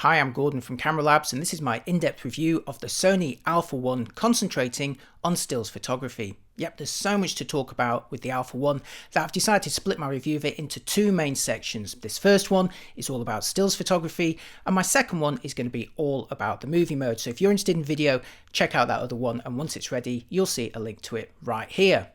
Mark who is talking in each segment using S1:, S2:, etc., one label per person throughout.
S1: Hi, I'm Gordon from Camera Labs, and this is my in-depth review of the Sony Alpha 1 concentrating on stills photography. Yep, there's so much to talk about with the Alpha 1 that I've decided to split my review of it into two main sections. This first one is all about stills photography, and my second one is going to be all about the movie mode. So if you're interested in video, check out that other one, and once it's ready, you'll see a link to it right here.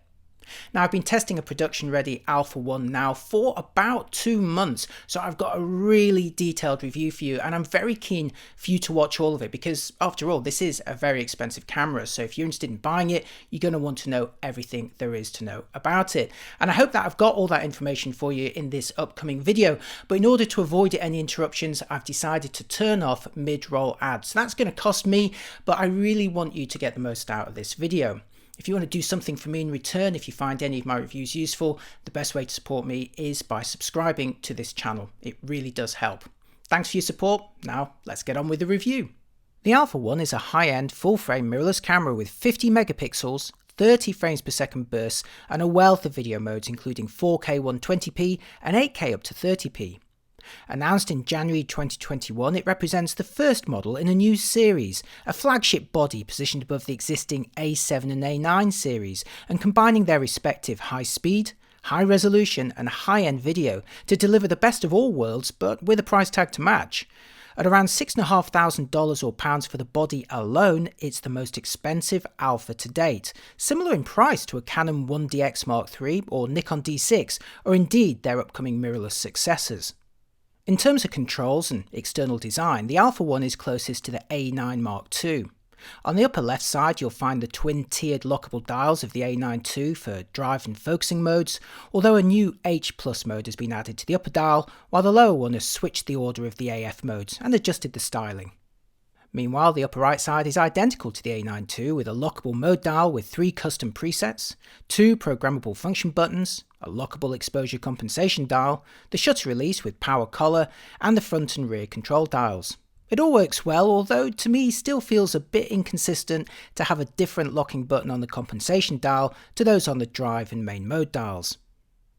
S1: Now, I've been testing a production ready Alpha 1 now for about 2 months, so I've got a really detailed review for you, and I'm very keen for you to watch all of it because after all, this is a very expensive camera, so if you're interested in buying it, you're going to want to know everything there is to know about it. And I hope that I've got all that information for you in this upcoming video, but in order to avoid any interruptions, I've decided to turn off mid-roll ads. So that's going to cost me, but I really want you to get the most out of this video. If you want to do something for me in return, if you find any of my reviews useful, the best way to support me is by subscribing to this channel. It really does help. Thanks for your support. Now let's get on with the review. The Alpha 1 is a high-end full-frame mirrorless camera with 50 megapixels, 30 frames per second bursts, and a wealth of video modes including 4K 120p and 8K up to 30p. Announced in January 2021, it represents the first model in a new series, a flagship body positioned above the existing A7 and A9 series and combining their respective high speed, high resolution and high-end video to deliver the best of all worlds but with a price tag to match. At around $6,500 or pounds for the body alone, it's the most expensive Alpha to date, similar in price to a Canon 1DX Mark III or Nikon D6 or indeed their upcoming mirrorless successors. In terms of controls and external design, the Alpha 1 is closest to the A9 Mark II. On the upper left side you'll find the twin-tiered lockable dials of the A9 II for drive and focusing modes, although a new H+ mode has been added to the upper dial, while the lower one has switched the order of the AF modes and adjusted the styling. Meanwhile, the upper right side is identical to the A9 II with a lockable mode dial with 3 custom presets, 2 programmable function buttons, a lockable exposure compensation dial, the shutter release with power collar, and the front and rear control dials. It all works well, although to me still feels a bit inconsistent to have a different locking button on the compensation dial to those on the drive and main mode dials.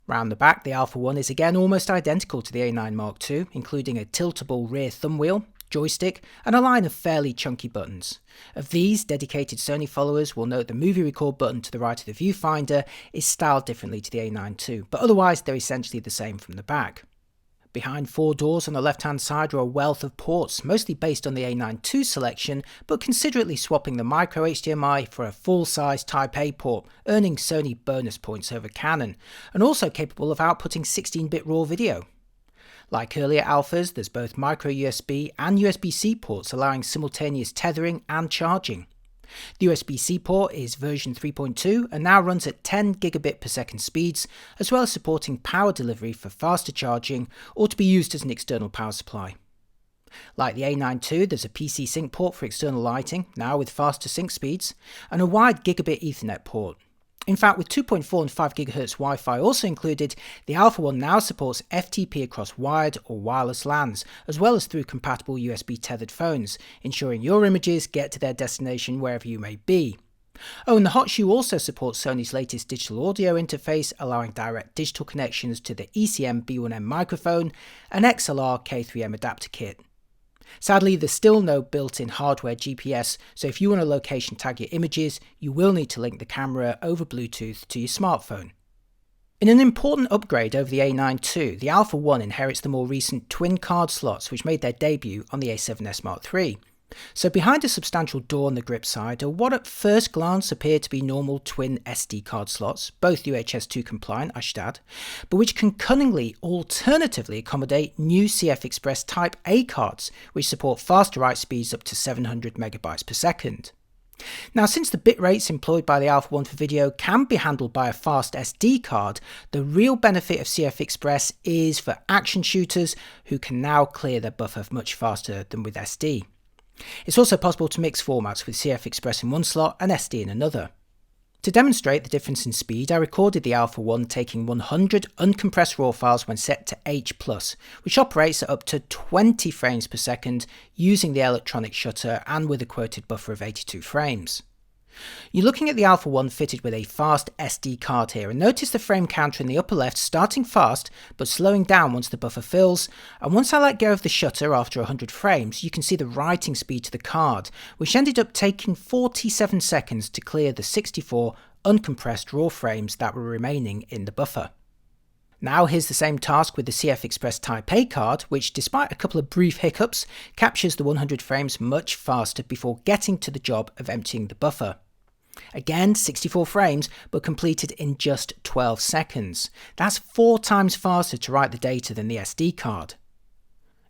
S1: Round the back, the Alpha 1 is again almost identical to the A9 Mark II, including a tiltable rear thumb wheel, joystick, and a line of fairly chunky buttons. Of these, dedicated Sony followers will note the movie record button to the right of the viewfinder is styled differently to the A9 II, but otherwise they're essentially the same from the back. Behind 4 doors on the left-hand side are a wealth of ports, mostly based on the A9 II selection, but considerately swapping the micro HDMI for a full-size Type A port, earning Sony bonus points over Canon, and also capable of outputting 16-bit RAW video. Like earlier Alphas, there's both micro USB and USB-C ports allowing simultaneous tethering and charging. The USB-C port is version 3.2 and now runs at 10 gigabit per second speeds, as well as supporting power delivery for faster charging or to be used as an external power supply. Like the A9 II, there's a PC sync port for external lighting, now with faster sync speeds, and a wide gigabit Ethernet port. In fact, with 2.4 and 5 GHz Wi-Fi also included, the Alpha 1 now supports FTP across wired or wireless LANs, as well as through compatible USB tethered phones, ensuring your images get to their destination wherever you may be. Oh, and the Hot Shoe also supports Sony's latest digital audio interface, allowing direct digital connections to the ECM B1M microphone and XLR K3M adapter kit. Sadly, there's still no built-in hardware GPS, so if you want to location tag your images, you will need to link the camera over Bluetooth to your smartphone. In an important upgrade over the A9 II, the Alpha 1 inherits the more recent twin card slots which made their debut on the A7S Mark III. So behind a substantial door on the grip side are what at first glance appear to be normal twin SD card slots, both UHS 2 compliant I should add, but which can cunningly alternatively accommodate new CF Express Type A cards which support faster write speeds up to 700 megabytes per second. Now, since the bit rates employed by the Alpha 1 for video can be handled by a fast SD card, the real benefit of CF Express is for action shooters who can now clear their buffer much faster than with SD. It's also possible to mix formats with CF Express in one slot and SD in another. To demonstrate the difference in speed, I recorded the Alpha 1 taking 100 uncompressed RAW files when set to H+, which operates at up to 20 frames per second using the electronic shutter and with a quoted buffer of 82 frames. You're looking at the Alpha 1 fitted with a fast SD card here, and notice the frame counter in the upper left starting fast but slowing down once the buffer fills, and once I let go of the shutter after 100 frames you can see the writing speed to the card, which ended up taking 47 seconds to clear the 64 uncompressed raw frames that were remaining in the buffer. Now here's the same task with the CF Express Type A card, which despite a couple of brief hiccups, captures the 100 frames much faster before getting to the job of emptying the buffer. Again, 64 frames, but completed in just 12 seconds. That's 4 times faster to write the data than the SD card.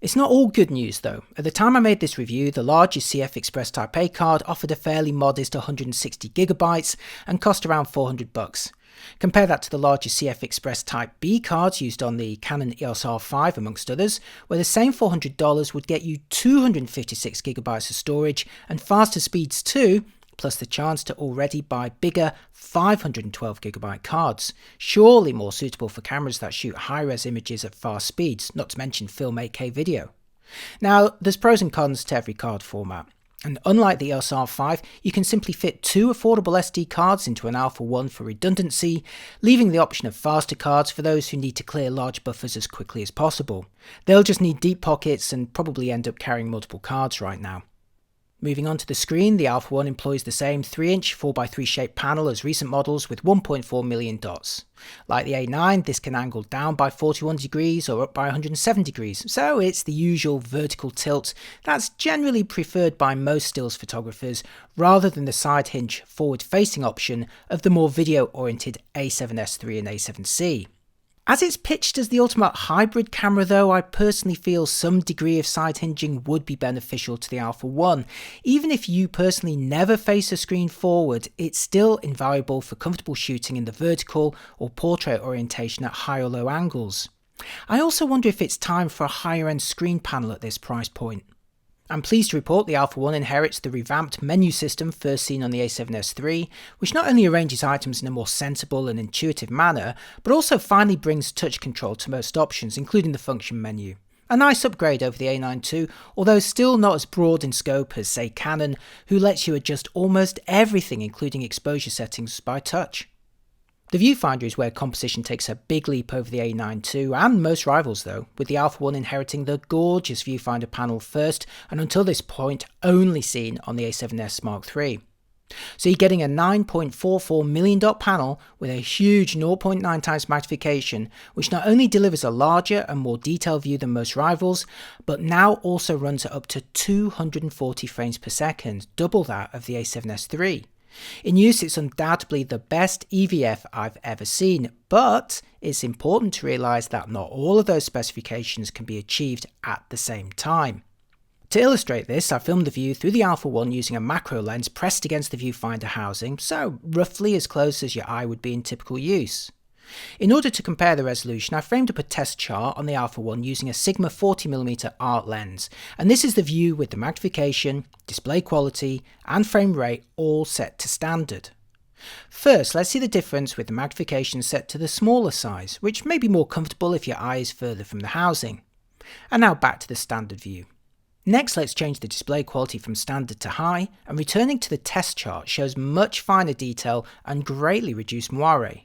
S1: It's not all good news though. At the time I made this review, the largest CF Express Type A card offered a fairly modest 160GB and cost around $400. Compare that to the largest CF Express Type B cards used on the Canon EOS R5 amongst others, where the same $400 would get you 256GB of storage and faster speeds too, plus the chance to already buy bigger 512GB cards, surely more suitable for cameras that shoot high-res images at fast speeds, not to mention film 8K video. Now, there's pros and cons to every card format, and unlike the EOS R5, you can simply fit 2 affordable SD cards into an Alpha 1 for redundancy, leaving the option of faster cards for those who need to clear large buffers as quickly as possible. They'll just need deep pockets and probably end up carrying multiple cards right now. Moving on to the screen, the Alpha 1 employs the same 3-inch 4x3 shaped panel as recent models with 1.4 million dots. Like the A9, this can angle down by 41 degrees or up by 107 degrees, so it's the usual vertical tilt that's generally preferred by most stills photographers rather than the side hinge forward-facing option of the more video-oriented A7S III and A7C. As it's pitched as the ultimate hybrid camera though, I personally feel some degree of side hinging would be beneficial to the Alpha 1. Even if you personally never face a screen forward, it's still invaluable for comfortable shooting in the vertical or portrait orientation at high or low angles. I also wonder if it's time for a higher end screen panel at this price point. I'm pleased to report the Alpha 1 inherits the revamped menu system first seen on the A7S III, which not only arranges items in a more sensible and intuitive manner, but also finally brings touch control to most options, including the function menu. A nice upgrade over the A9 too, although still not as broad in scope as, say, Canon, who lets you adjust almost everything including exposure settings by touch. The Viewfinder is where composition takes a big leap over the A9 II, and most rivals though, with the Alpha 1 inheriting the gorgeous Viewfinder panel first, and until this point only seen on the A7S Mark III. So you're getting a 9.44 million dot panel with a huge 0.9 times magnification, which not only delivers a larger and more detailed view than most rivals, but now also runs at up to 240 frames per second, double that of the A7S III. In use, it's undoubtedly the best EVF I've ever seen, but it's important to realise that not all of those specifications can be achieved at the same time. To illustrate this, I filmed the view through the Alpha 1 using a macro lens pressed against the viewfinder housing, so roughly as close as your eye would be in typical use. In order to compare the resolution, I framed up a test chart on the Alpha 1 using a Sigma 40mm art lens, and this is the view with the magnification, display quality and frame rate all set to standard. First, let's see the difference with the magnification set to the smaller size, which may be more comfortable if your eye is further from the housing. And now back to the standard view. Next, let's change the display quality from standard to high, and returning to the test chart shows much finer detail and greatly reduced moire.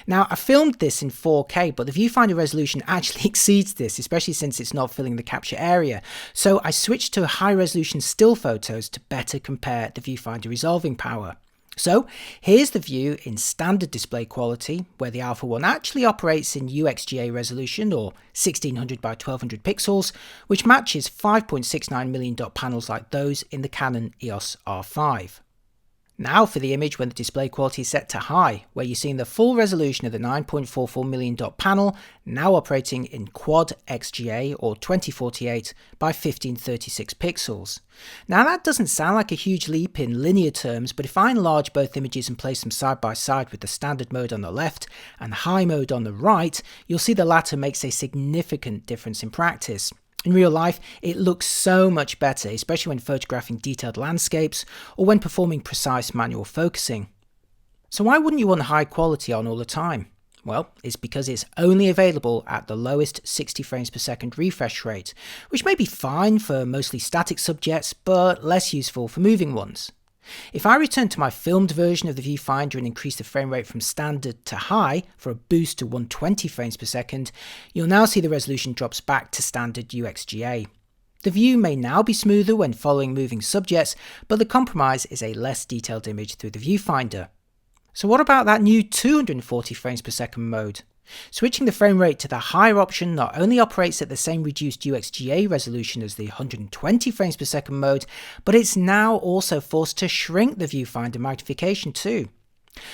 S1: Now, I filmed this in 4K, but the viewfinder resolution actually exceeds this, especially since it's not filling the capture area, so I switched to high resolution still photos to better compare the viewfinder resolving power. So here's the view in standard display quality, where the Alpha 1 actually operates in UXGA resolution, or 1600 by 1200 pixels, which matches 5.69 million dot panels like those in the Canon EOS R5. Now for the image when the display quality is set to high, where you're seeing the full resolution of the 9.44 million dot panel, now operating in Quad XGA or 2048 by 1536 pixels. Now that doesn't sound like a huge leap in linear terms, but if I enlarge both images and place them side by side with the standard mode on the left and high mode on the right, you'll see the latter makes a significant difference in practice. In real life, it looks so much better, especially when photographing detailed landscapes or when performing precise manual focusing. So why wouldn't you want high quality on all the time? Well, it's because it's only available at the lowest 60 frames per second refresh rate, which may be fine for mostly static subjects, but less useful for moving ones. If I return to my filmed version of the viewfinder and increase the frame rate from standard to high for a boost to 120 frames per second, you'll now see the resolution drops back to standard UXGA. The view may now be smoother when following moving subjects, but the compromise is a less detailed image through the viewfinder. So what about that new 240 frames per second mode? Switching the frame rate to the higher option not only operates at the same reduced UXGA resolution as the 120 frames per second mode, but it's now also forced to shrink the viewfinder magnification too.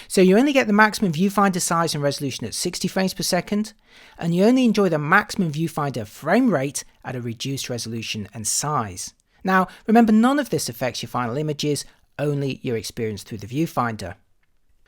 S1: So you only get the maximum viewfinder size and resolution at 60 frames per second, and you only enjoy the maximum viewfinder frame rate at a reduced resolution and size. Now, remember, none of this affects your final images, only your experience through the viewfinder.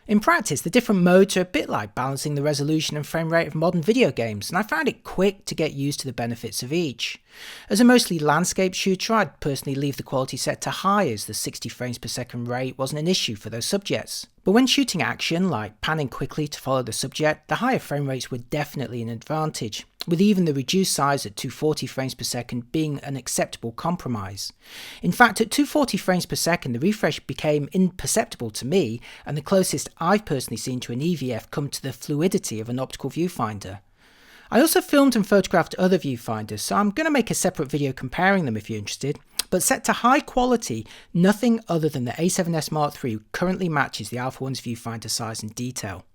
S1: In practice, the different modes are a bit like balancing the resolution and frame rate of modern video games, and I found it quick to get used to the benefits of each. As a mostly landscape shooter, I'd personally leave the quality set to high, as the 60 frames per second rate wasn't an issue for those subjects. But when shooting action, like panning quickly to follow the subject, the higher frame rates were definitely an advantage, with even the reduced size at 240 frames per second being an acceptable compromise. In fact, at 240 frames per second, the refresh became imperceptible to me, and the closest I've personally seen to an EVF come to the fluidity of an optical viewfinder. I also filmed and photographed other viewfinders, so I'm going to make a separate video comparing them if you're interested. But set to high quality, nothing other than the A7S Mark III currently matches the Alpha 1's viewfinder size and detail.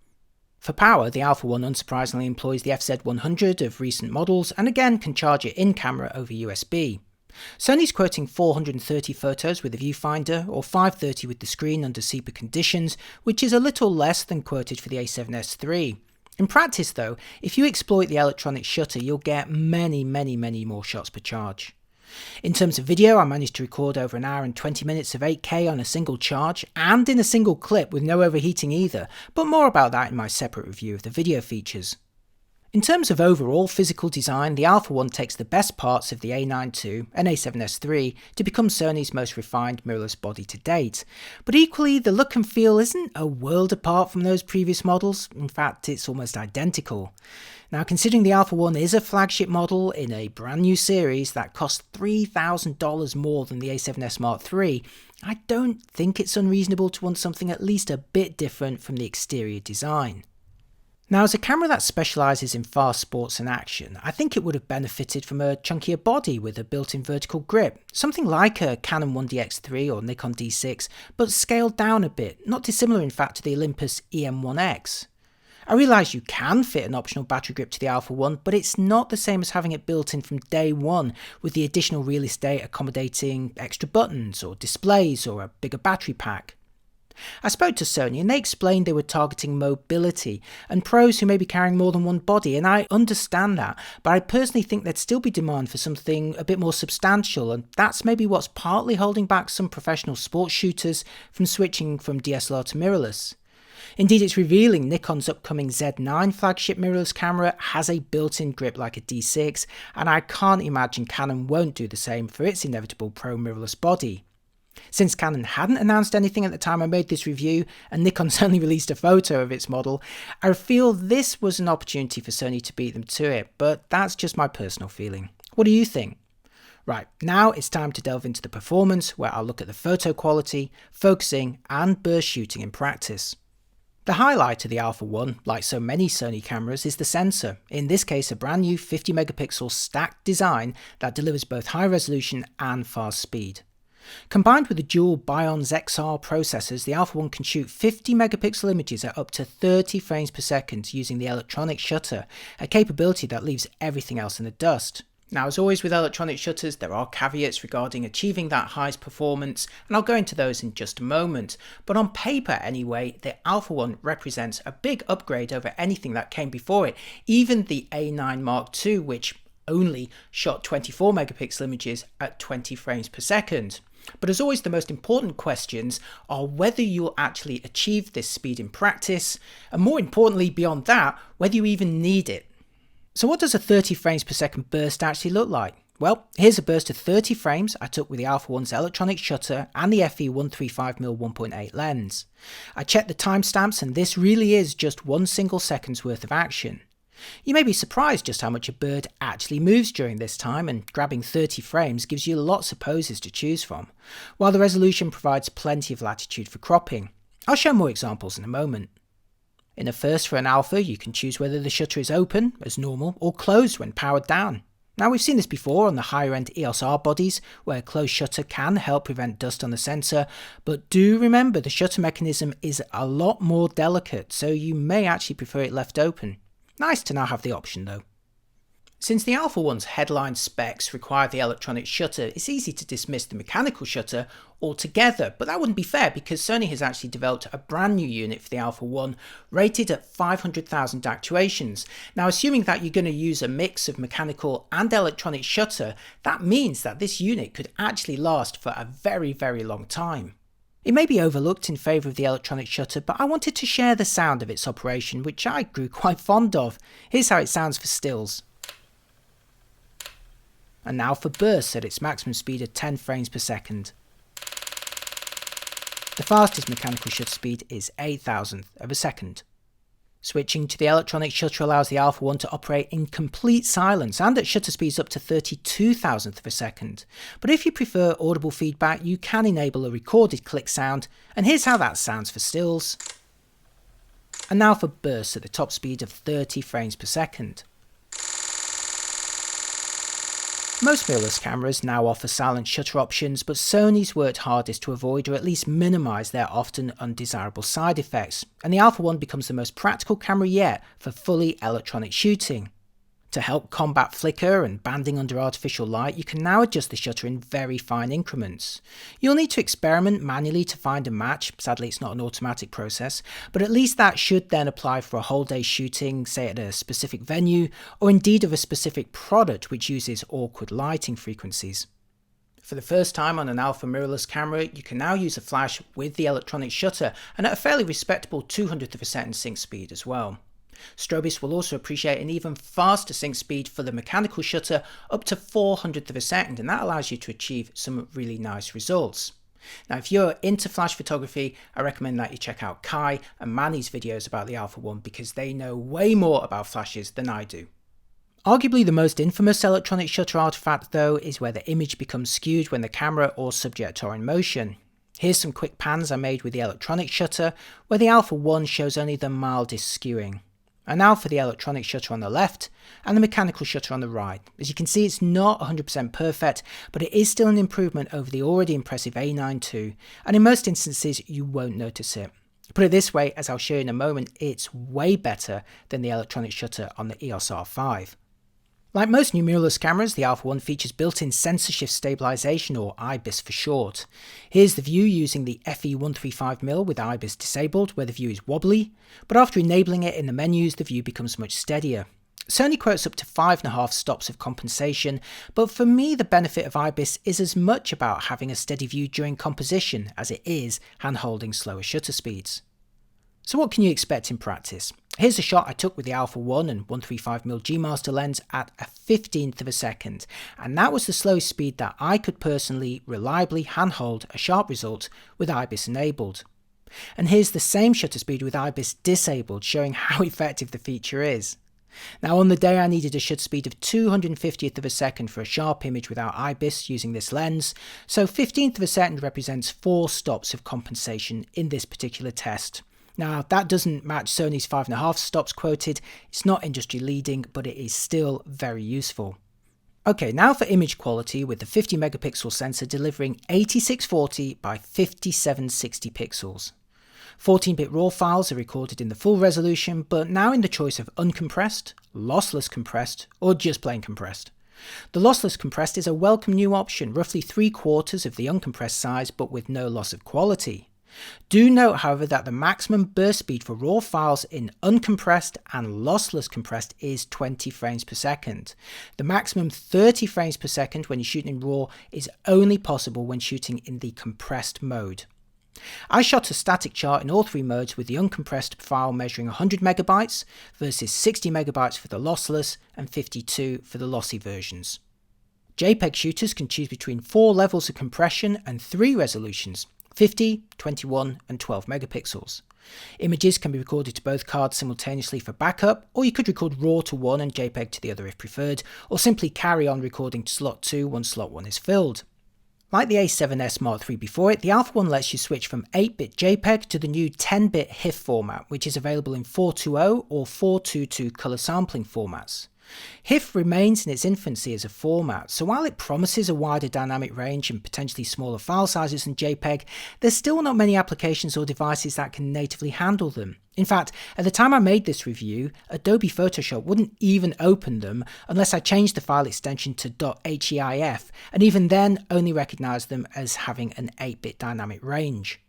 S1: For power, the Alpha 1 unsurprisingly employs the FZ100 of recent models, and again can charge it in camera over USB. Sony's quoting 430 photos with the viewfinder, or 530 with the screen under SEPA conditions, which is a little less than quoted for the A7S III. In practice though, if you exploit the electronic shutter, you'll get many more shots per charge. In terms of video, I managed to record over an hour and 20 minutes of 8K on a single charge, and in a single clip with no overheating either, but more about that in my separate review of the video features. In terms of overall physical design, the Alpha 1 takes the best parts of the A9 II and A7S III to become Sony's most refined mirrorless body to date, but equally the look and feel isn't a world apart from those previous models. In fact, it's almost identical. Now, considering the Alpha 1 is a flagship model in a brand new series that costs $3,000 more than the A7S Mark III, I don't think it's unreasonable to want something at least a bit different from the exterior design. Now, as a camera that specialises in fast sports and action, I think it would have benefited from a chunkier body with a built-in vertical grip, something like a Canon 1DX3 or Nikon D6, but scaled down a bit, not dissimilar in fact to the Olympus EM1X. I realise you can fit an optional battery grip to the Alpha 1, but it's not the same as having it built in from day one, with the additional real estate accommodating extra buttons or displays or a bigger battery pack. I spoke to Sony and they explained they were targeting mobility and pros who may be carrying more than one body, and I understand that, but I personally think there'd still be demand for something a bit more substantial, and that's maybe what's partly holding back some professional sports shooters from switching from DSLR to mirrorless. Indeed, it's revealing Nikon's upcoming Z9 flagship mirrorless camera has a built-in grip like a D6, and I can't imagine Canon won't do the same for its inevitable pro mirrorless body. Since Canon hadn't announced anything at the time I made this review, and Nikon's only released a photo of its model, I feel this was an opportunity for Sony to beat them to it, but that's just my personal feeling. What do you think? Right, now it's time to delve into the performance, where I'll look at the photo quality, focusing, and burst shooting in practice. The highlight of the Alpha 1, like so many Sony cameras, is the sensor, in this case a brand new 50 megapixel stacked design that delivers both high resolution and fast speed. Combined with the dual Bionz XR processors, the Alpha 1 can shoot 50 megapixel images at up to 30 frames per second using the electronic shutter, a capability that leaves everything else in the dust. Now, as always with electronic shutters, there are caveats regarding achieving that highest performance, and I'll go into those in just a moment. But on paper anyway, the Alpha 1 represents a big upgrade over anything that came before it, even the A9 Mark II, which only shot 24 megapixel images at 20 frames per second. But as always, the most important questions are whether you'll actually achieve this speed in practice, and more importantly beyond that, whether you even need it. So what does a 30 frames per second burst actually look like? Well, here's a burst of 30 frames I took with the Alpha 1's electronic shutter and the FE135mm 1.8 lens. I checked the timestamps, and this really is just one single second's worth of action. You may be surprised just how much a bird actually moves during this time, and grabbing 30 frames gives you lots of poses to choose from, while the resolution provides plenty of latitude for cropping. I'll show more examples in a moment. In a first for an alpha, you can choose whether the shutter is open, as normal, or closed when powered down. Now, we've seen this before on the higher end EOS R bodies, where a closed shutter can help prevent dust on the sensor, but do remember the shutter mechanism is a lot more delicate, so you may actually prefer it left open. Nice to now have the option though. Since the Alpha 1's headline specs require the electronic shutter, it's easy to dismiss the mechanical shutter altogether, but that wouldn't be fair because Sony has actually developed a brand new unit for the Alpha 1 rated at 500,000 actuations. Now, assuming that you're going to use a mix of mechanical and electronic shutter, that means that this unit could actually last for a very, very long time. It may be overlooked in favour of the electronic shutter, but I wanted to share the sound of its operation, which I grew quite fond of. Here's how it sounds for stills. And now for bursts at its maximum speed of 10 frames per second. The fastest mechanical shutter speed is 8,000th of a second. Switching to the electronic shutter allows the Alpha 1 to operate in complete silence and at shutter speeds up to 32,000th of a second. But if you prefer audible feedback, you can enable a recorded click sound, and here's how that sounds for stills. And now for bursts at the top speed of 30 frames per second. Most mirrorless cameras now offer silent shutter options, but Sony's worked hardest to avoid or at least minimise their often undesirable side effects, and the Alpha 1 becomes the most practical camera yet for fully electronic shooting. To help combat flicker and banding under artificial light, you can now adjust the shutter in very fine increments. You'll need to experiment manually to find a match, sadly it's not an automatic process, but at least that should then apply for a whole day shooting, say at a specific venue, or indeed of a specific product which uses awkward lighting frequencies. For the first time on an Alpha mirrorless camera, you can now use a flash with the electronic shutter and at a fairly respectable 200th of a second sync speed as well. Strobist will also appreciate an even faster sync speed for the mechanical shutter up to 400th of a second, and that allows you to achieve some really nice results. Now, if you're into flash photography, I recommend that you check out Kai and Manny's videos about the Alpha 1 because they know way more about flashes than I do. Arguably the most infamous electronic shutter artifact though is where the image becomes skewed when the camera or subject are in motion. Here's some quick pans I made with the electronic shutter, where the Alpha 1 shows only the mildest skewing. And now for the electronic shutter on the left and the mechanical shutter on the right. As you can see, it's not 100% perfect, but it is still an improvement over the already impressive A9 II, and in most instances you won't notice it. Put it this way, as I'll show you in a moment, it's way better than the electronic shutter on the EOS R5. Like most new mirrorless cameras, the Alpha 1 features built-in sensor shift stabilization, or IBIS for short. Here's the view using the FE135mm with IBIS disabled, where the view is wobbly, but after enabling it in the menus, the view becomes much steadier. Sony quotes up to 5.5 stops of compensation, but for me the benefit of IBIS is as much about having a steady view during composition as it is hand-holding slower shutter speeds. So what can you expect in practice? Here's a shot I took with the Alpha 1 and 135mm G Master lens at a 15th of a second, and that was the slowest speed that I could personally reliably handhold a sharp result with IBIS enabled. And here's the same shutter speed with IBIS disabled, showing how effective the feature is. Now on the day I needed a shutter speed of 250th of a second for a sharp image without IBIS using this lens, so 15th of a second represents 4 stops of compensation in this particular test. Now, that doesn't match Sony's 5.5 stops quoted. It's not industry leading, but it is still very useful. Okay, now for image quality with the 50 megapixel sensor delivering 8640 by 5760 pixels. 14-bit RAW files are recorded in the full resolution, but now in the choice of uncompressed, lossless compressed, or just plain compressed. The lossless compressed is a welcome new option, roughly 3/4 of the uncompressed size, but with no loss of quality. Do note, however, that the maximum burst speed for RAW files in uncompressed and lossless compressed is 20 frames per second. The maximum 30 frames per second when you're shooting in RAW is only possible when shooting in the compressed mode. I shot a static chart in all 3 modes with the uncompressed file measuring 100 megabytes versus 60 megabytes for the lossless and 52 for the lossy versions. JPEG shooters can choose between 4 levels of compression and 3 resolutions, 50, 21 and 12 megapixels. Images can be recorded to both cards simultaneously for backup, or you could record RAW to one and JPEG to the other if preferred, or simply carry on recording to slot 2 once slot 1 is filled. Like the A7S Mark III before it, the Alpha One lets you switch from 8-bit JPEG to the new 10-bit HIF format, which is available in 420 or 422 color sampling formats. HIF remains in its infancy as a format, so while it promises a wider dynamic range and potentially smaller file sizes than JPEG, there's still not many applications or devices that can natively handle them. In fact, at the time I made this review, Adobe Photoshop wouldn't even open them unless I changed the file extension to .heif, and even then only recognised them as having an 8-bit dynamic range.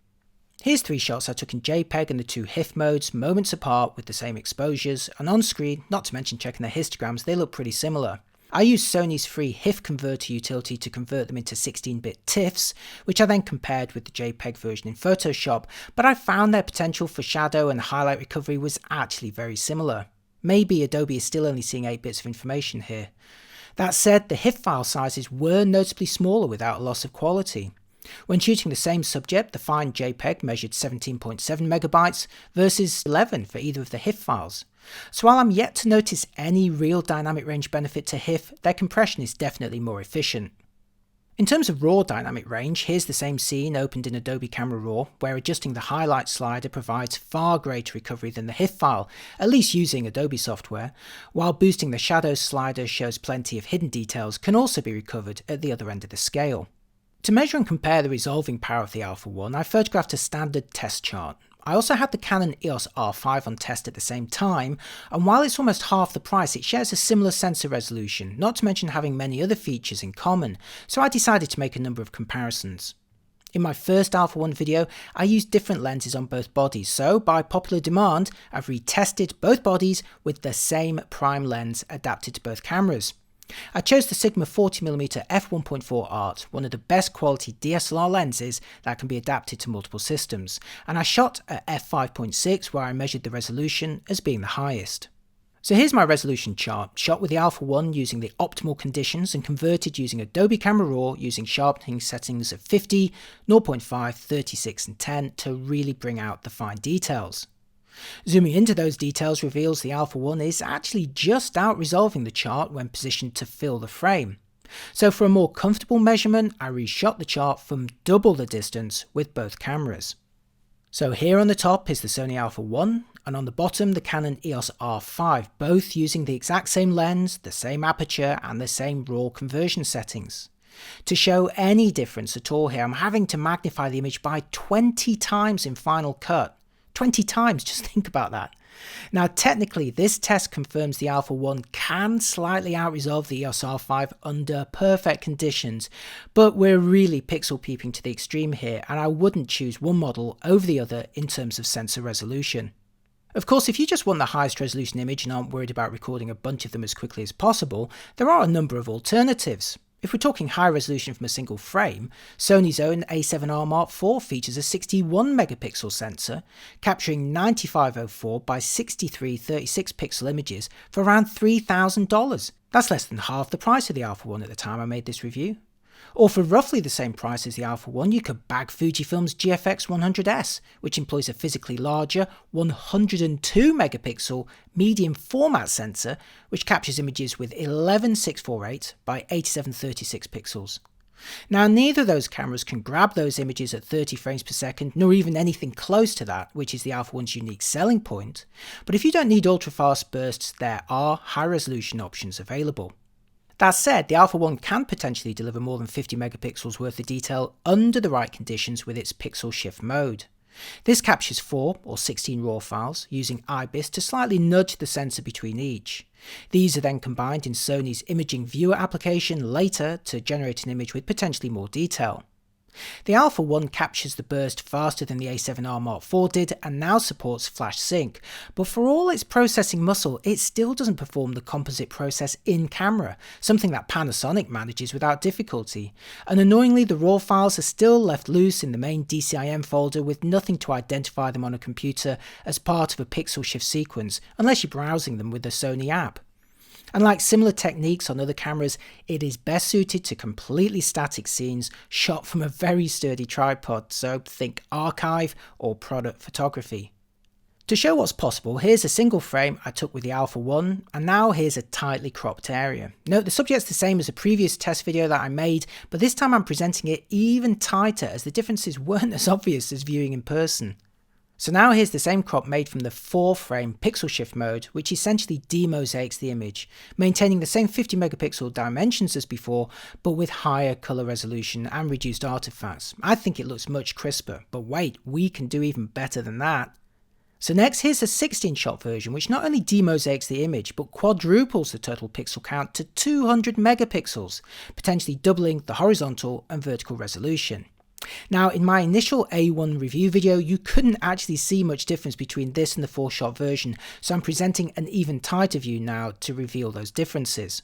S1: Here's 3 shots I took in JPEG and the 2 HIF modes, moments apart with the same exposures, and on screen, not to mention checking their histograms, they look pretty similar. I used Sony's free HIF converter utility to convert them into 16-bit TIFFs, which I then compared with the JPEG version in Photoshop, but I found their potential for shadow and highlight recovery was actually very similar. Maybe Adobe is still only seeing 8 bits of information here. That said, the HIF file sizes were noticeably smaller without a loss of quality. When shooting the same subject, the fine JPEG measured 17.7 megabytes versus 11 for either of the HIF files. So while I'm yet to notice any real dynamic range benefit to HIF, their compression is definitely more efficient. In terms of RAW dynamic range, here's the same scene opened in Adobe Camera Raw, where adjusting the highlight slider provides far greater recovery than the HIF file, at least using Adobe software, while boosting the shadows slider shows plenty of hidden details can also be recovered at the other end of the scale. To measure and compare the resolving power of the Alpha One, I photographed a standard test chart. I also had the Canon EOS R5 on test at the same time, and while it's almost half the price, it shares a similar sensor resolution, not to mention having many other features in common, so I decided to make a number of comparisons. In my first Alpha One video, I used different lenses on both bodies, so by popular demand, I've retested both bodies with the same prime lens adapted to both cameras. I chose the Sigma 40mm f1.4 Art, one of the best quality DSLR lenses that can be adapted to multiple systems, and I shot at f5.6 where I measured the resolution as being the highest. So here's my resolution chart, shot with the Alpha One using the optimal conditions and converted using Adobe Camera Raw using sharpening settings of 50, 0.5, 36 and 10 to really bring out the fine details. Zooming into those details reveals the Alpha One is actually just out resolving the chart when positioned to fill the frame. So for a more comfortable measurement, I reshot the chart from double the distance with both cameras. So here on the top is the Sony Alpha One, and on the bottom the Canon EOS R5, both using the exact same lens, the same aperture and the same RAW conversion settings. To show any difference at all here, I'm having to magnify the image by 20 times in Final Cut. 20 times, just think about that. Now technically this test confirms the Alpha One can slightly outresolve the EOS R5 under perfect conditions, but we're really pixel peeping to the extreme here, and I wouldn't choose one model over the other in terms of sensor resolution. Of course, if you just want the highest resolution image and aren't worried about recording a bunch of them as quickly as possible, there are a number of alternatives. If we're talking high resolution from a single frame, Sony's own A7R Mark IV features a 61 megapixel sensor, capturing 9504 by 6336 pixel images for around $3,000. That's less than half the price of the Alpha One at the time I made this review. Or for roughly the same price as the Alpha One, you could bag Fujifilm's GFX 100S, which employs a physically larger 102 megapixel medium format sensor, which captures images with 11648 by 8736 pixels. Now, neither of those cameras can grab those images at 30 frames per second, nor even anything close to that, which is the Alpha One's unique selling point. But if you don't need ultra-fast bursts, there are high-resolution options available. That said, the Alpha One can potentially deliver more than 50 megapixels worth of detail under the right conditions with its pixel shift mode. This captures 4 or 16 RAW files using IBIS to slightly nudge the sensor between each. These are then combined in Sony's imaging viewer application later to generate an image with potentially more detail. The Alpha One captures the burst faster than the A7R Mark IV did and now supports flash sync, but for all its processing muscle, it still doesn't perform the composite process in camera, something that Panasonic manages without difficulty. And annoyingly, the RAW files are still left loose in the main DCIM folder with nothing to identify them on a computer as part of a pixel shift sequence, unless you're browsing them with the Sony app. And like similar techniques on other cameras, it is best suited to completely static scenes shot from a very sturdy tripod, so think archive or product photography. To show what's possible, here's a single frame I took with the Alpha 1, and now here's a tightly cropped area. Note the subject's the same as a previous test video that I made, but this time I'm presenting it even tighter as the differences weren't as obvious as viewing in person. So now here's the same crop made from the 4-frame pixel shift mode, which essentially demosaics the image, maintaining the same 50 megapixel dimensions as before, but with higher colour resolution and reduced artifacts. I think it looks much crisper, but wait, we can do even better than that. So next, here's the 16-shot version, which not only demosaics the image, but quadruples the total pixel count to 200 megapixels, potentially doubling the horizontal and vertical resolution. Now, in my initial A1 review video, you couldn't actually see much difference between this and the 4-shot version, so I'm presenting an even tighter view now to reveal those differences.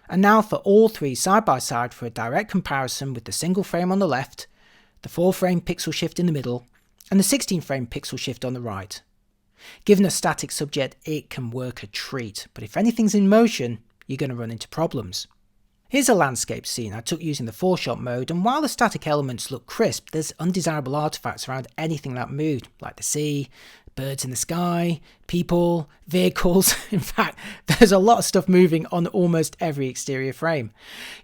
S1: And now for all three side by side for a direct comparison with the single frame on the left, the 4-frame pixel shift in the middle, and the 16-frame pixel shift on the right. Given a static subject, it can work a treat, but if anything's in motion, you're going to run into problems. Here's a landscape scene I took using the 4-shot mode, and while the static elements look crisp, there's undesirable artifacts around anything that moved, like the sea, birds in the sky, people, vehicles. In fact, there's a lot of stuff moving on almost every exterior frame.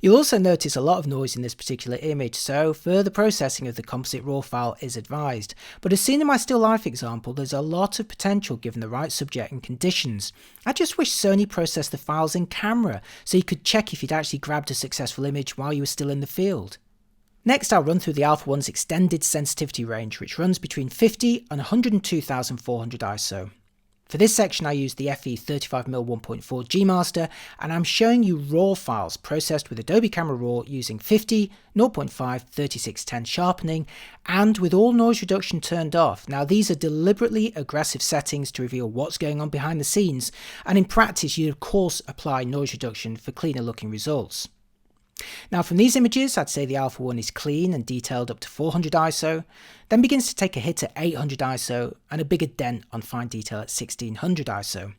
S1: You'll also notice a lot of noise in this particular image, so further processing of the composite raw file is advised. But as seen in my still life example, there's a lot of potential given the right subject and conditions. I just wish Sony processed the files in camera, so you could check if you'd actually grabbed a successful image while you were still in the field. Next, I'll run through the Alpha 1's extended sensitivity range, which runs between 50 and 102,400 ISO. For this section, I used the FE 35mm 1.4 G Master, and I'm showing you RAW files processed with Adobe Camera Raw using 50, 0.5, 3610 sharpening, and with all noise reduction turned off. Now, these are deliberately aggressive settings to reveal what's going on behind the scenes, and in practice, you'd of course apply noise reduction for cleaner looking results. Now from these images, I'd say the Alpha 1 is clean and detailed up to 400 ISO, then begins to take a hit at 800 ISO and a bigger dent on fine detail at 1600 ISO.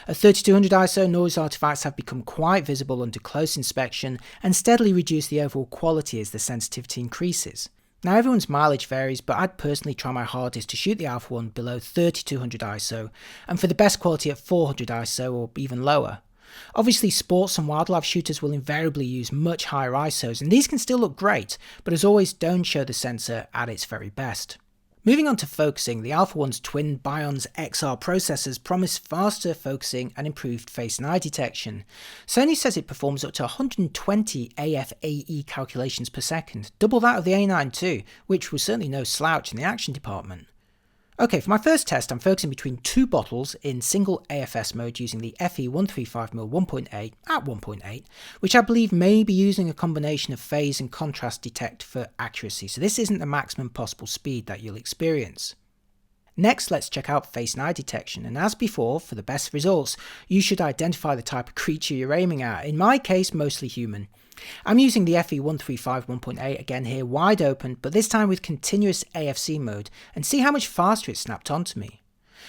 S1: At 3200 ISO, noise artifacts have become quite visible under close inspection and steadily reduce the overall quality as the sensitivity increases. Now everyone's mileage varies, but I'd personally try my hardest to shoot the Alpha 1 below 3200 ISO and for the best quality at 400 ISO or even lower. Obviously, sports and wildlife shooters will invariably use much higher ISOs, and these can still look great, but as always, don't show the sensor at its very best. Moving on to focusing, the Alpha 1's twin Bions XR processors promise faster focusing and improved face and eye detection. Sony says it performs up to 120 AF/AE calculations per second, double that of the A9 II, which was certainly no slouch in the action department. Okay, for my first test, I'm focusing between two bottles in single AFS mode using the FE 135mm 1.8 at 1.8, which I believe may be using a combination of phase and contrast detect for accuracy, so this isn't the maximum possible speed that you'll experience. Next, let's check out face and eye detection, and as before, for the best results, you should identify the type of creature you're aiming at, in my case mostly human. I'm using the FE 135 1.8 again here wide open, but this time with continuous AFC mode, and see how much faster it snapped onto me.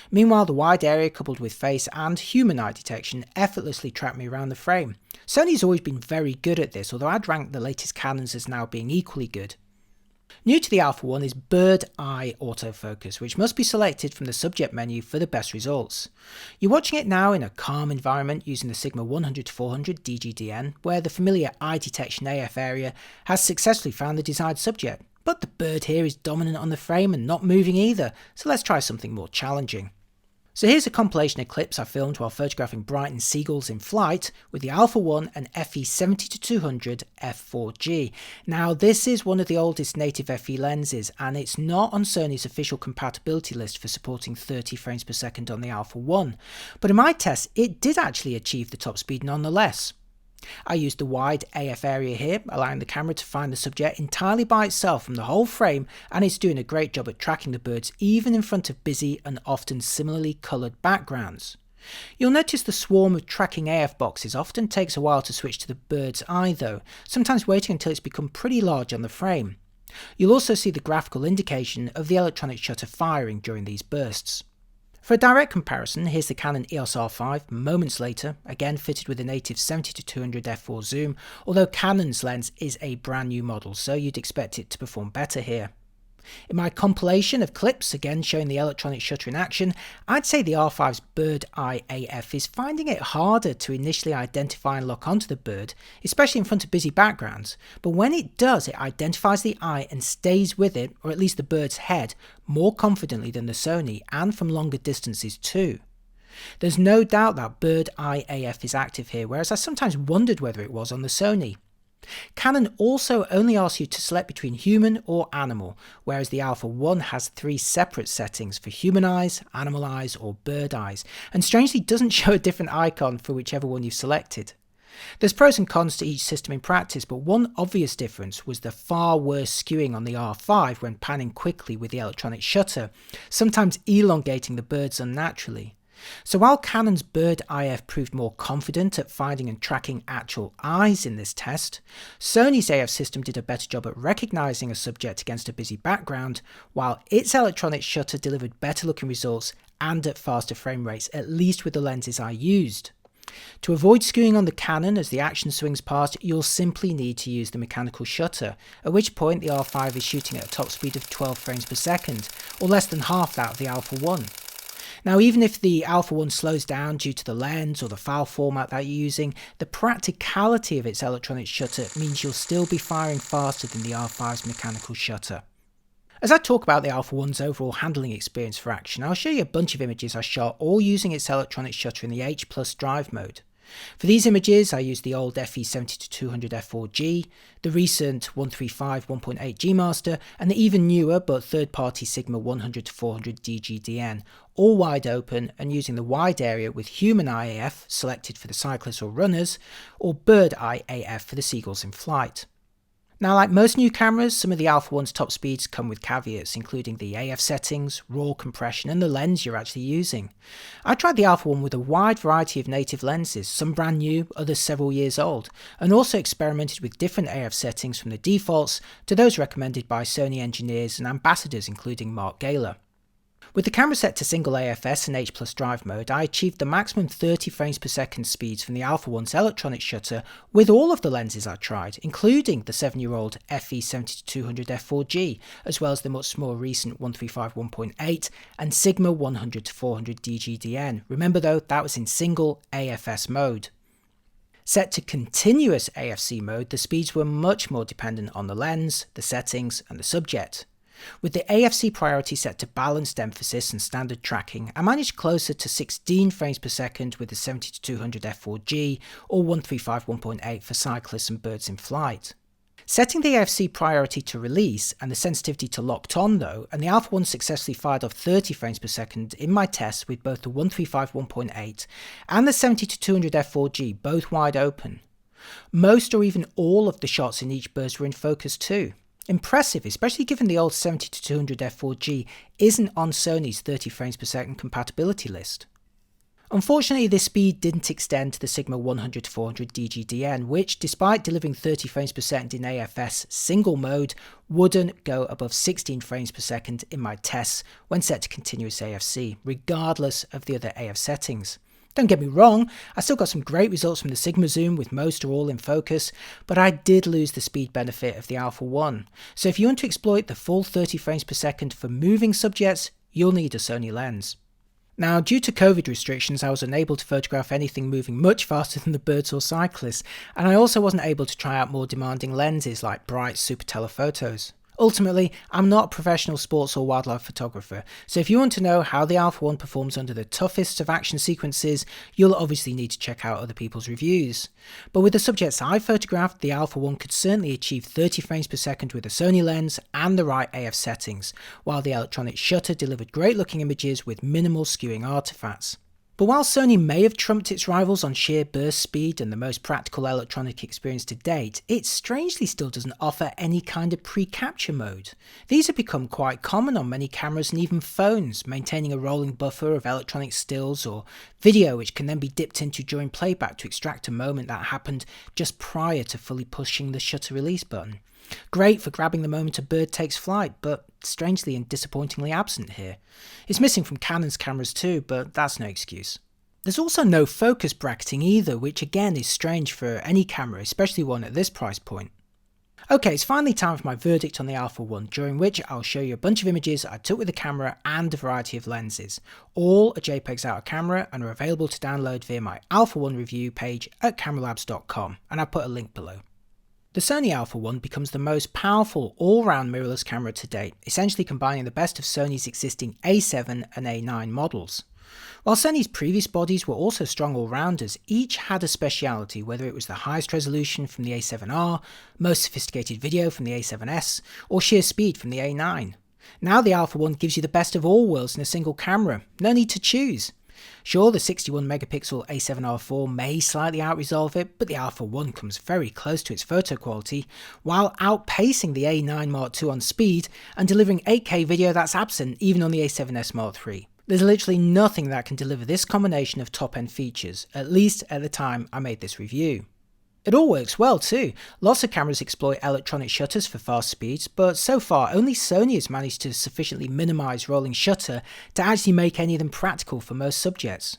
S1: Meanwhile, the wide area coupled with face and human eye detection effortlessly tracked me around the frame. Sony's always been very good at this, although I'd rank the latest Canons as now being equally good. New to the Alpha 1 is Bird Eye Autofocus, which must be selected from the subject menu for the best results. You're watching it now in a calm environment using the Sigma 100-400 DGDN, where the familiar eye detection AF area has successfully found the desired subject. But the bird here is dominant on the frame and not moving either, so let's try something more challenging. So here's a compilation of clips I filmed while photographing Brighton seagulls in flight with the Alpha 1 and FE 70-200 f4G. Now this is one of the oldest native FE lenses, and it's not on Sony's official compatibility list for supporting 30 frames per second on the Alpha 1, but in my test it did actually achieve the top speed nonetheless. I used the wide AF area here, allowing the camera to find the subject entirely by itself from the whole frame, and it's doing a great job at tracking the birds even in front of busy and often similarly coloured backgrounds. You'll notice the swarm of tracking AF boxes often takes a while to switch to the bird's eye though, sometimes waiting until it's become pretty large on the frame. You'll also see the graphical indication of the electronic shutter firing during these bursts. For a direct comparison, here's the Canon EOS R5 moments later, again fitted with a native 70-200 f4 zoom, although Canon's lens is a brand new model, so you'd expect it to perform better here. In my compilation of clips, again showing the electronic shutter in action, I'd say the R5's bird eye AF is finding it harder to initially identify and lock onto the bird, especially in front of busy backgrounds, but when it does, it identifies the eye and stays with it, or at least the bird's head, more confidently than the Sony, and from longer distances too. There's no doubt that bird eye AF is active here, whereas I sometimes wondered whether it was on the Sony. Canon also only asks you to select between human or animal, whereas the Alpha 1 has 3 separate settings for human eyes, animal eyes or bird eyes, and strangely doesn't show a different icon for whichever one you've selected. There's pros and cons to each system in practice, but one obvious difference was the far worse skewing on the R5 when panning quickly with the electronic shutter, sometimes elongating the birds unnaturally. So while Canon's bird IF proved more confident at finding and tracking actual eyes in this test, Sony's AF system did a better job at recognising a subject against a busy background, while its electronic shutter delivered better looking results and at faster frame rates, at least with the lenses I used. To avoid skewing on the Canon as the action swings past, you'll simply need to use the mechanical shutter, at which point the R5 is shooting at a top speed of 12 frames per second, or less than half that of the Alpha 1. Now, even if the Alpha 1 slows down due to the lens or the file format that you're using, the practicality of its electronic shutter means you'll still be firing faster than the R5's mechanical shutter. As I talk about the Alpha 1's overall handling experience for action, I'll show you a bunch of images I shot all using its electronic shutter in the H+ drive mode. For these images I used the old FE70-200 f4G, the recent 135 1.8G Master, and the even newer but third-party Sigma 100-400 DGDN, all wide open and using the wide area with human eye AF selected for the cyclists or runners, or bird eye AF for the seagulls in flight. Now, like most new cameras, some of the Alpha 1's top speeds come with caveats, including the AF settings, RAW compression, and the lens you're actually using. I tried the Alpha 1 with a wide variety of native lenses, some brand new, others several years old, and also experimented with different AF settings from the defaults to those recommended by Sony engineers and ambassadors, including Mark Gaylor. With the camera set to single AFS and H+ drive mode, I achieved the maximum 30 frames per second speeds from the Alpha 1's electronic shutter with all of the lenses I tried, including the 7-year-old FE70-200 f4G, as well as the much more recent 135 1.8 and Sigma 100-400 DGDN. Remember though, that was in single AFS mode. Set to continuous AFC mode, the speeds were much more dependent on the lens, the settings, and the subject. With the AFC priority set to balanced emphasis and standard tracking, I managed closer to 16 frames per second with the 70-200 f4G or 135 1.8 for cyclists and birds in flight. Setting the AFC priority to release and the sensitivity to locked on though, and the Alpha 1 successfully fired off 30 frames per second in my tests with both the 135 1.8 and the 70-200 f4G both wide open. Most or even all of the shots in each burst were in focus too. Impressive, especially given the old 70-200 f4G isn't on Sony's 30 frames per second compatibility list. Unfortunately, this speed didn't extend to the Sigma 100-400 DGDN, which, despite delivering 30 frames per second in AFS single mode, wouldn't go above 16 frames per second in my tests when set to continuous AFC, regardless of the other AF settings. Don't get me wrong, I still got some great results from the Sigma zoom with most or all in focus, but I did lose the speed benefit of the Alpha 1. So if you want to exploit the full 30 frames per second for moving subjects, you'll need a Sony lens. Now, due to COVID restrictions, I was unable to photograph anything moving much faster than the birds or cyclists, and I also wasn't able to try out more demanding lenses like bright super telephotos. Ultimately, I'm not a professional sports or wildlife photographer, so if you want to know how the Alpha 1 performs under the toughest of action sequences, you'll obviously need to check out other people's reviews. But with the subjects I photographed, the Alpha 1 could certainly achieve 30 frames per second with a Sony lens and the right AF settings, while the electronic shutter delivered great looking images with minimal skewing artifacts. But while Sony may have trumped its rivals on sheer burst speed and the most practical electronic experience to date, it strangely still doesn't offer any kind of pre-capture mode. These have become quite common on many cameras and even phones, maintaining a rolling buffer of electronic stills or video which can then be dipped into during playback to extract a moment that happened just prior to fully pushing the shutter release button. Great for grabbing the moment a bird takes flight, but strangely and disappointingly absent here. It's missing from Canon's cameras too, but that's no excuse. There's also no focus bracketing either, which again is strange for any camera, especially one at this price point. Okay, it's finally time for my verdict on the Alpha 1, during which I'll show you a bunch of images I took with the camera and a variety of lenses. All are JPEGs out of camera and are available to download via my Alpha 1 review page at cameralabs.com, and I'll put a link below. The Sony Alpha 1 becomes the most powerful all-round mirrorless camera to date, essentially combining the best of Sony's existing A7 and A9 models. While Sony's previous bodies were also strong all-rounders, each had a speciality, whether it was the highest resolution from the A7R, most sophisticated video from the A7S, or sheer speed from the A9. Now the Alpha 1 gives you the best of all worlds in a single camera, no need to choose. Sure, the 61 megapixel A7R4 may slightly outresolve it, but the Alpha 1 comes very close to its photo quality, while outpacing the A9 Mark II on speed and delivering 8K video that's absent even on the A7S Mark III. There's literally nothing that can deliver this combination of top-end features, at least at the time I made this review. It all works well too. Lots of cameras exploit electronic shutters for fast speeds, but so far only Sony has managed to sufficiently minimise rolling shutter to actually make any of them practical for most subjects.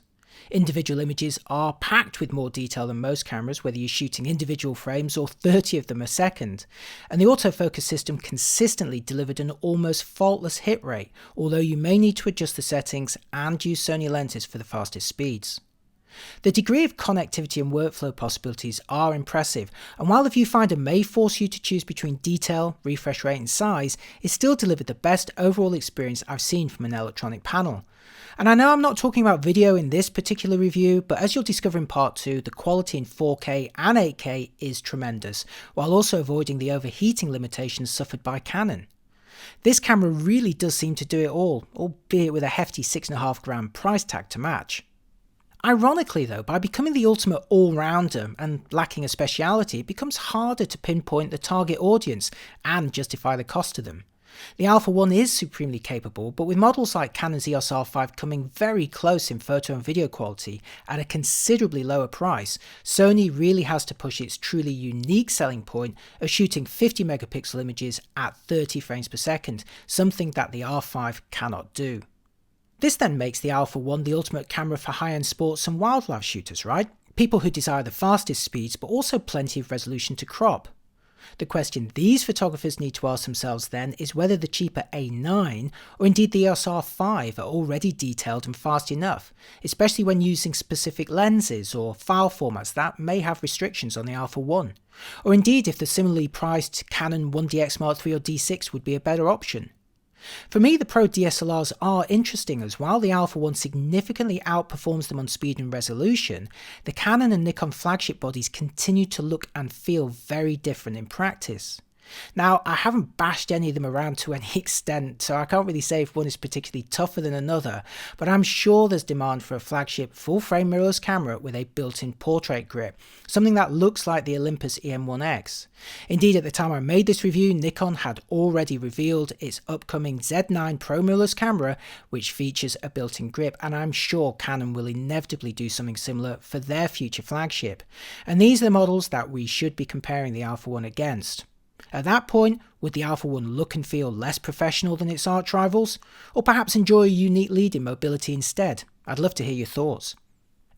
S1: Individual images are packed with more detail than most cameras, whether you're shooting individual frames or 30 of them a second, and the autofocus system consistently delivered an almost faultless hit rate, although you may need to adjust the settings and use Sony lenses for the fastest speeds. The degree of connectivity and workflow possibilities are impressive, and while the Viewfinder may force you to choose between detail, refresh rate and size, it still delivered the best overall experience I've seen from an electronic panel. And I know I'm not talking about video in this particular review, but as you'll discover in part 2, the quality in 4K and 8K is tremendous, while also avoiding the overheating limitations suffered by Canon. This camera really does seem to do it all, albeit with a hefty 6.5 grand price tag to match. Ironically though, by becoming the ultimate all-rounder and lacking a speciality, it becomes harder to pinpoint the target audience and justify the cost to them. The Alpha 1 is supremely capable, but with models like Canon's EOS R5 coming very close in photo and video quality at a considerably lower price, Sony really has to push its truly unique selling point of shooting 50 megapixel images at 30 frames per second, something that the R5 cannot do. This then makes the Alpha 1 the ultimate camera for high-end sports and wildlife shooters, right? People who desire the fastest speeds but also plenty of resolution to crop. The question these photographers need to ask themselves then is whether the cheaper A9 or indeed the EOS R5 are already detailed and fast enough, especially when using specific lenses or file formats that may have restrictions on the Alpha 1, or indeed if the similarly priced Canon 1DX Mark III or D6 would be a better option. For me, the Pro DSLRs are interesting, as while the Alpha 1 significantly outperforms them on speed and resolution, the Canon and Nikon flagship bodies continue to look and feel very different in practice. Now, I haven't bashed any of them around to any extent, so I can't really say if one is particularly tougher than another, but I'm sure there's demand for a flagship full-frame mirrorless camera with a built-in portrait grip, something that looks like the Olympus EM1X. Indeed, at the time I made this review, Nikon had already revealed its upcoming Z9 Pro mirrorless camera, which features a built-in grip, and I'm sure Canon will inevitably do something similar for their future flagship. And these are the models that we should be comparing the Alpha 1 against. At that point, would the Alpha 1 look and feel less professional than its arch rivals? Or perhaps enjoy a unique lead in mobility instead? I'd love to hear your thoughts.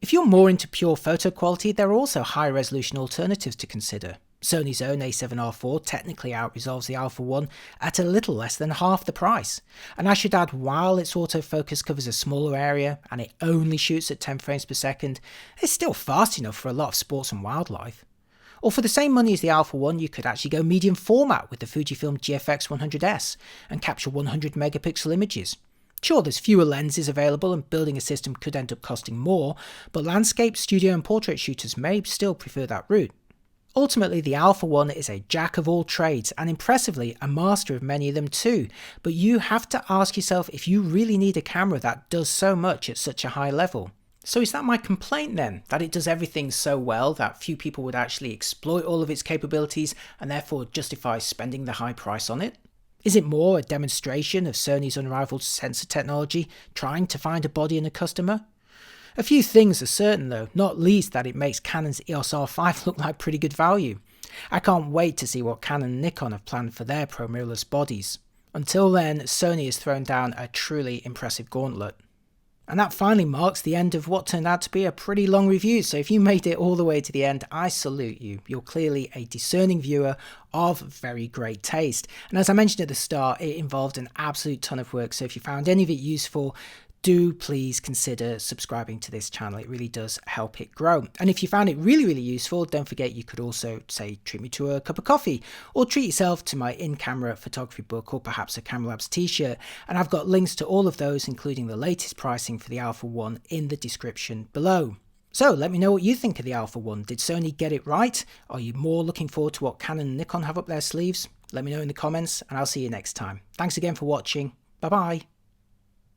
S1: If you're more into pure photo quality, there are also high resolution alternatives to consider. Sony's own A7R4 technically outresolves the Alpha 1 at a little less than half the price. And I should add, while its autofocus covers a smaller area and it only shoots at 10 frames per second, it's still fast enough for a lot of sports and wildlife. Or for the same money as the Alpha 1, you could actually go medium format with the Fujifilm GFX 100S and capture 100 megapixel images. Sure, there's fewer lenses available and building a system could end up costing more, but landscape, studio and portrait shooters may still prefer that route. Ultimately, the Alpha 1 is a jack of all trades and impressively a master of many of them too, but you have to ask yourself if you really need a camera that does so much at such a high level. So is that my complaint then, that it does everything so well that few people would actually exploit all of its capabilities and therefore justify spending the high price on it? Is it more a demonstration of Sony's unrivaled sensor technology trying to find a body and a customer? A few things are certain though, not least that it makes Canon's EOS R5 look like pretty good value. I can't wait to see what Canon and Nikon have planned for their pro mirrorless bodies. Until then, Sony has thrown down a truly impressive gauntlet. And that finally marks the end of what turned out to be a pretty long review. So if you made it all the way to the end, I salute you. You're clearly a discerning viewer of very great taste. And as I mentioned at the start, it involved an absolute ton of work. So if you found any of it useful, do please consider subscribing to this channel. It really does help it grow. And if you found it really useful, don't forget you could also, say, treat me to a cup of coffee, or treat yourself to my in-camera photography book, or perhaps a Camera Labs t-shirt. And I've got links to all of those, including the latest pricing for the Alpha 1, in the description below. So let me know what you think of the Alpha 1. Did Sony get it right? Are you more looking forward to what Canon and Nikon have up their sleeves? Let me know in the comments, and I'll see you next time. Thanks again for watching. Bye bye.